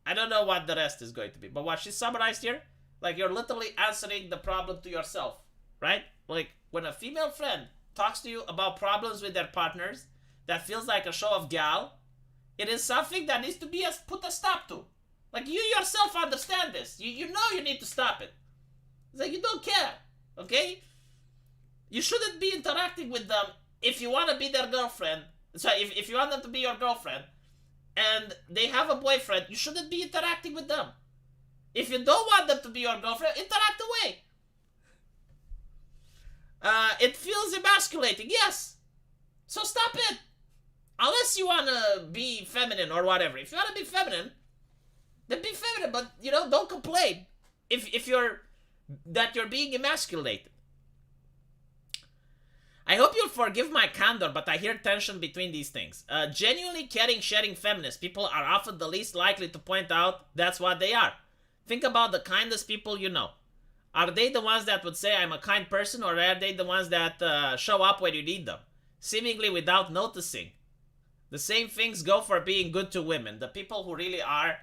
I don't know what the rest is going to be, but what she summarized here, like you're literally answering the problem to yourself, right? Like when a female friend talks to you about problems with their partners that feels like a show of gal, it is something that needs to be put a stop to. Like you yourself understand this. You know you need to stop it. It's like you don't care, okay? You shouldn't be interacting with them if you want to be their girlfriend. So if you want them to be your girlfriend and they have a boyfriend, you shouldn't be interacting with them. If you don't want them to be your girlfriend, interact away. It feels emasculating, yes. So stop it. Unless you want to be feminine or whatever. If you want to be feminine, then be feminine, but don't complain if you're being emasculated. I hope you'll forgive my candor, but I hear tension between these things. Genuinely caring, sharing feminists, people are often the least likely to point out that's what they are. Think about the kindest people you know. Are they the ones that would say I'm a kind person, or are they the ones that show up when you need them, seemingly without noticing? The same things go for being good to women. The people who really are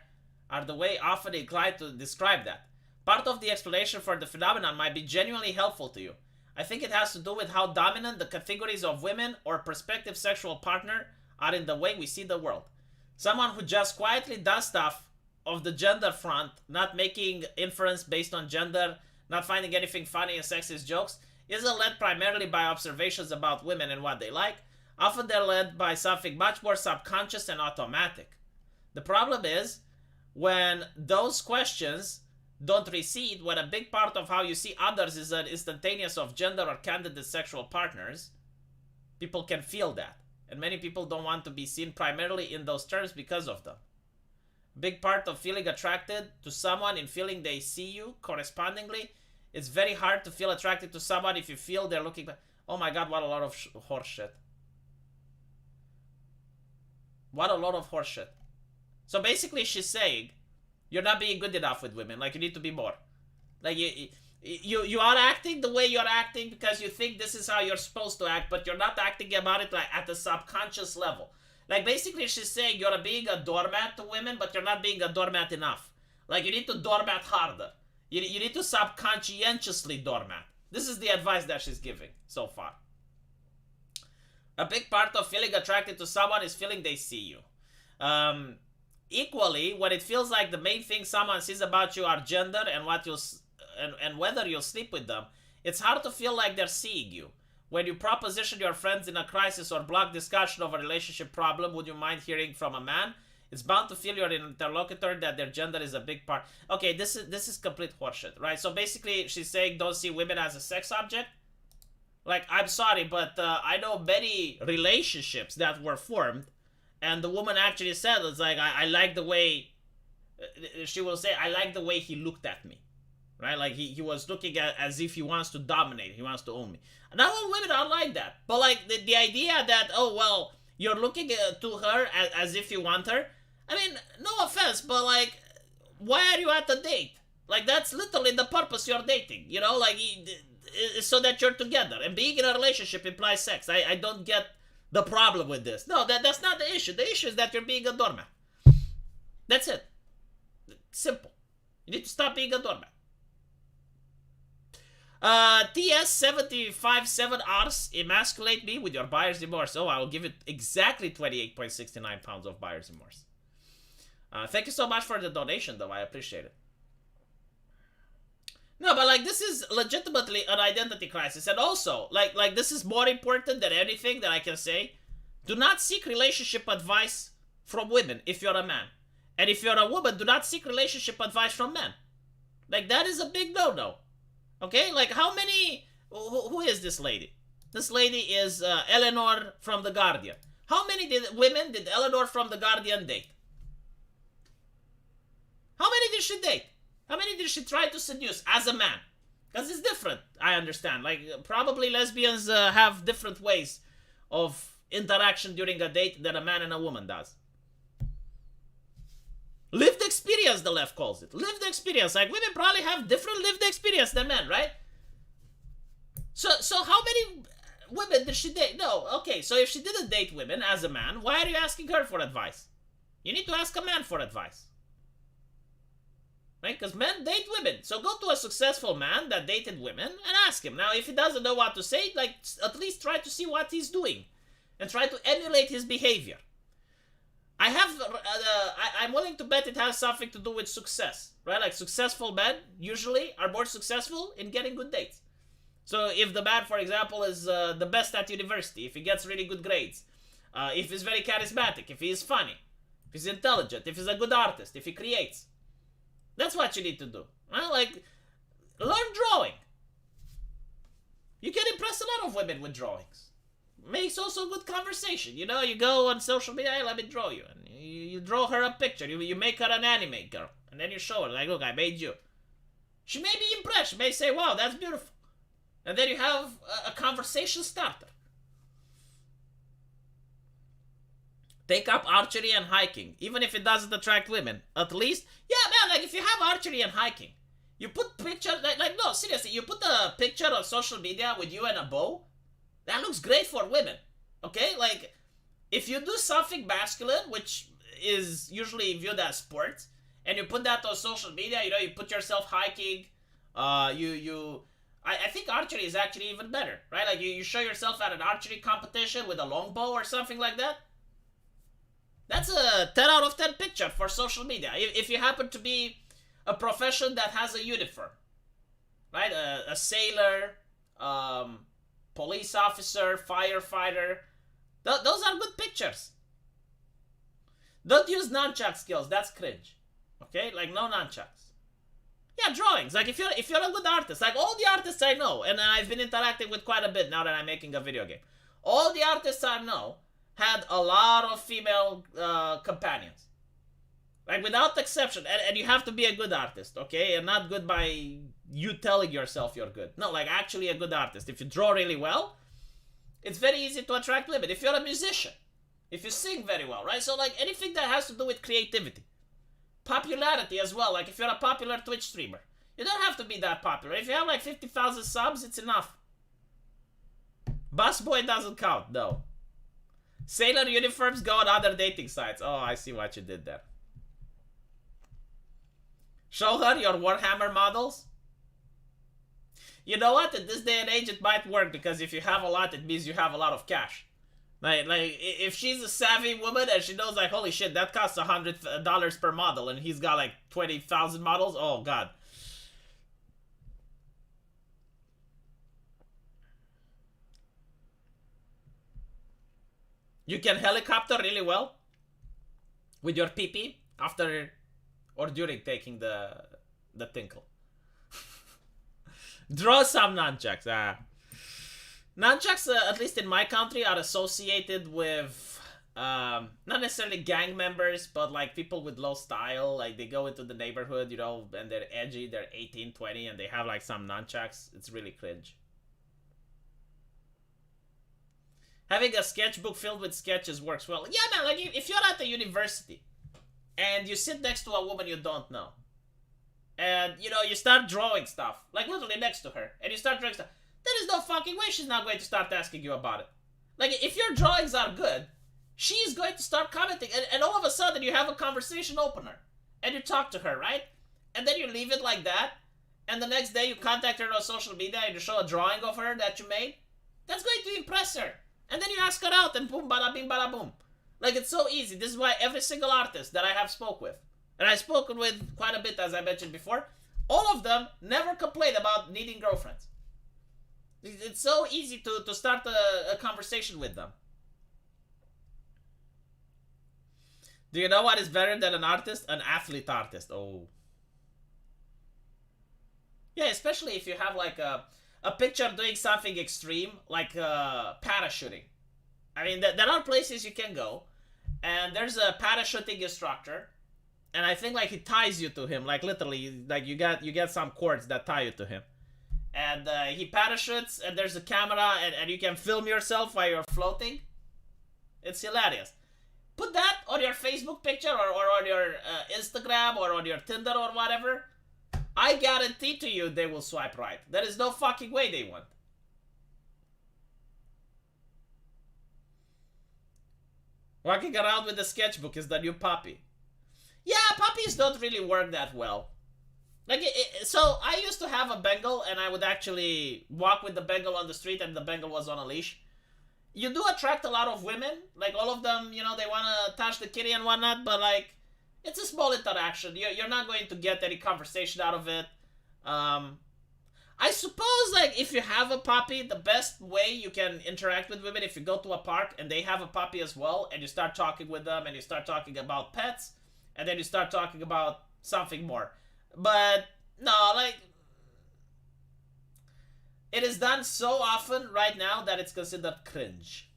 the way often inclined to describe that. Part of the explanation for the phenomenon might be genuinely helpful to you. I think it has to do with how dominant the categories of women or prospective sexual partner are in the way we see the world. Someone who just quietly does stuff of the gender front, not making inference based on gender, not finding anything funny in sexist jokes, isn't led primarily by observations about women and what they like. Often they're led by something much more subconscious and automatic. The problem is when those questions don't recede, when a big part of how you see others is an instantaneous of gender or candidate sexual partners, people can feel that. And many people don't want to be seen primarily in those terms because of them. A big part of feeling attracted to someone in feeling they see you correspondingly, it's very hard to feel attracted to someone if you feel they're looking like, oh my god, what a lot of horse shit. What a lot of horse shit. So basically she's saying, you're not being good enough with women. Like, you need to be more. Like, you are acting the way you're acting because you think this is how you're supposed to act, but you're not acting about it like at the subconscious level. Like, basically she's saying you're being a doormat to women, but you're not being a doormat enough. Like, you need to doormat harder. You need to subconscientiously doormat. This is the advice that she's giving so far. A big part of feeling attracted to someone is feeling they see you. Equally, when it feels like the main thing someone sees about you are gender and what you'll and whether you'll sleep with them, it's hard to feel like they're seeing you. When you proposition your friends in a crisis or block discussion of a relationship problem, would you mind hearing from a man? It's bound to feel your interlocutor that their gender is a big part. Okay, this is complete horseshit, right? So basically, she's saying don't see women as a sex object. Like, I'm sorry, but I know many relationships that were formed, and the woman actually said, it's like, I like the way, she will say, I like the way he looked at me, right? Like, he was looking at as if he wants to dominate, he wants to own me. Not all women are like that, but like, the idea that, oh, well, you're looking to her as if you want her, I mean, no offense, but like, why are you at the date? Like, that's literally the purpose you're dating, you know, like, so that you're together, and being in a relationship implies sex. I don't get the problem with this. No, that's not the issue. The issue is that you're being a doormat. That's it. Simple. You need to stop being a doormat. TS757Rs, emasculate me with your buyer's remorse. Oh, I will give it exactly 28.69 pounds of buyer's remorse. Thank you so much for the donation, though. I appreciate it. No, but like, this is legitimately an identity crisis. And also, like this is more important than anything that I can say. Do not seek relationship advice from women if you're a man. And if you're a woman, do not seek relationship advice from men. Like, that is a big no-no. Okay? Like, how many Who is this lady? This lady is Eleanor from The Guardian. How many women did Eleanor from The Guardian date? How many did she date? How many did she try to seduce as a man? Because it's different, I understand. Like, probably lesbians have different ways of interaction during a date than a man and a woman does. Lived experience, the left calls it. Lived experience. Like, women probably have different lived experience than men, right? So how many women did she date? No, okay, so if she didn't date women as a man, why are you asking her for advice? You need to ask a man for advice. Right? Because men date women. So go to a successful man that dated women and ask him. Now, if he doesn't know what to say, like, at least try to see what he's doing. And try to emulate his behavior. I'm willing to bet it has something to do with success. Right? Like, successful men usually are more successful in getting good dates. So if the man, for example, is the best at university, if he gets really good grades, if he's very charismatic, if he is funny, if he's intelligent, if he's a good artist, if he creates, that's what you need to do. Well, like, learn drawing. You can impress a lot of women with drawings. Makes also good conversation. You know, you go on social media, hey, let me draw you. And you draw her a picture. You make her an anime girl. And then you show her, like, look, I made you. She may be impressed. She may say, wow, that's beautiful. And then you have a conversation starter. Take up archery and hiking, even if it doesn't attract women. At least, yeah, man, like if you have archery and hiking, you put picture, like no, seriously, you put a picture on social media with you and a bow, that looks great for women, okay? Like, if you do something masculine, which is usually viewed as sports, and you put that on social media, you know, you put yourself hiking, I think archery is actually even better, right? Like, you show yourself at an archery competition with a longbow or something like that. That's a 10 out of 10 picture for social media. If you happen to be a profession that has a uniform, right? A sailor, police officer, firefighter. Those are good pictures. Don't use nunchuck skills. That's cringe. Okay? Like, no nunchucks. Yeah, drawings. Like, if you're a good artist, like all the artists I know, and I've been interacting with quite a bit now that I'm making a video game. All the artists I know had a lot of female companions. Like, without exception. And you have to be a good artist, okay? And not good by you telling yourself you're good. No, like, actually a good artist. If you draw really well, it's very easy to attract women. If you're a musician, if you sing very well, right? So, like, anything that has to do with creativity. Popularity as well. Like, if you're a popular Twitch streamer, you don't have to be that popular. If you have, like, 50,000 subs, it's enough. Busboy doesn't count, no. Sailor uniforms go on other dating sites. Oh, I see what you did there. Show her your Warhammer models. You know what? In this day and age, it might work because if you have a lot, it means you have a lot of cash. Like if she's a savvy woman and she knows, like, holy shit, that costs $100 per model, and he's got like 20,000 models. Oh god. You can helicopter really well with your pee-pee after or during taking the tinkle. Draw some nunchucks. Nunchucks, at least in my country, are associated with not necessarily gang members, but like people with low style. Like, they go into the neighborhood, you know, and they're edgy, they're 18, 20, and they have like some nunchucks. It's really cringe. Having a sketchbook filled with sketches works well. Yeah, man, like, if you're at a university and you sit next to a woman you don't know, and, you know, you start drawing stuff, like literally next to her, and you start drawing stuff, there is no fucking way she's not going to start asking you about it. Like, if your drawings are good, she's going to start commenting, and all of a sudden you have a conversation opener, and you talk to her, right? And then you leave it like that, and the next day you contact her on social media and you show a drawing of her that you made. That's going to impress her. And then you ask her out, and boom, bada bing, bada boom. Like, it's so easy. This is why every single artist that I have spoke with, and I've spoken with quite a bit, as I mentioned before, all of them never complain about needing girlfriends. It's so easy to start a conversation with them. Do you know what is better than an artist? An athlete artist. Oh. Yeah, especially if you have like a a picture doing something extreme, like parachuting. I mean, there are places you can go, and there's a parachuting instructor, and I think like he ties you to him, like literally, like you get some cords that tie you to him, and he parachutes, and there's a camera, and you can film yourself while you're floating. It's hilarious. Put that on your Facebook picture or on your Instagram or on your Tinder or whatever. I guarantee to you they will swipe right. There is no fucking way they won't. Walking around with a sketchbook is the new puppy. Yeah, puppies don't really work that well. Like, so I used to have a Bengal, and I would actually walk with the Bengal on the street, and the Bengal was on a leash. You do attract a lot of women. Like, all of them, you know, they want to touch the kitty and whatnot, but, like, it's a small interaction. You're not going to get any conversation out of it. I suppose, like, if you have a puppy, the best way you can interact with women, if you go to a park and they have a puppy as well, and you start talking with them, and you start talking about pets, and then you start talking about something more. But, no, like, it is done so often right now that it's considered cringe.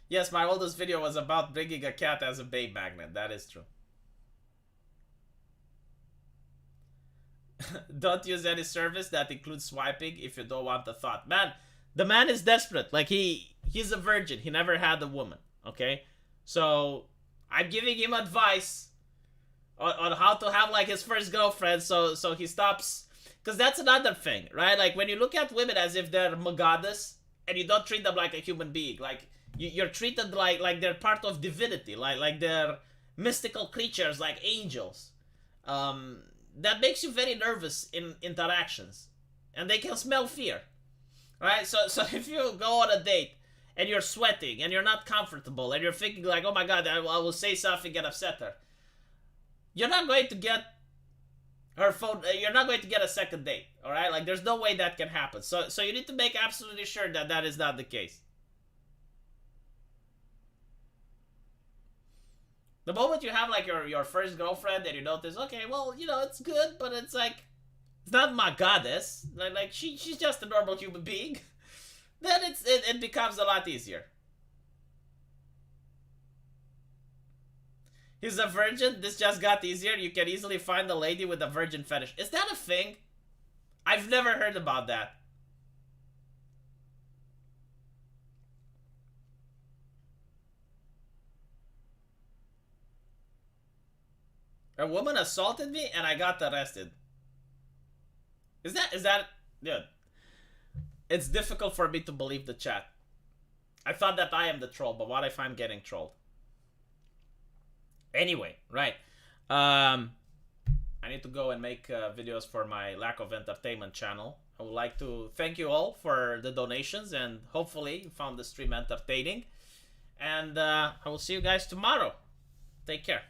Yes, my oldest video was about bringing a cat as a bait magnet. That is true. Don't use any service that includes swiping if you don't want the thought. Man, the man is desperate. Like, he's a virgin. He never had a woman, okay? So, I'm giving him advice on how to have, like, his first girlfriend so he stops. Because that's another thing, right? Like, when you look at women as if they're a goddess and you don't treat them like a human being, like, you're treated like they're part of divinity, like they're mystical creatures, like angels. That makes you very nervous in interactions, and they can smell fear, right? So if you go on a date and you're sweating and you're not comfortable and you're thinking like, oh my god, I will say something and upset her, you're not going to get her phone. You're not going to get a second date, all right? Like, there's no way that can happen. So you need to make absolutely sure that that is not the case. The moment you have, like, your first girlfriend and you notice, okay, well, you know, it's good, but it's like, it's not my goddess. Like she's just a normal human being. Then it becomes a lot easier. He's a virgin. This just got easier. You can easily find a lady with a virgin fetish. Is that a thing? I've never heard about that. A woman assaulted me and I got arrested. Is that... Dude. It's difficult for me to believe the chat. I thought that I am the troll, but what if I'm getting trolled? Anyway, right. I need to go and make videos for my lack of entertainment channel. I would like to thank you all for the donations, and hopefully you found the stream entertaining. And I will see you guys tomorrow. Take care.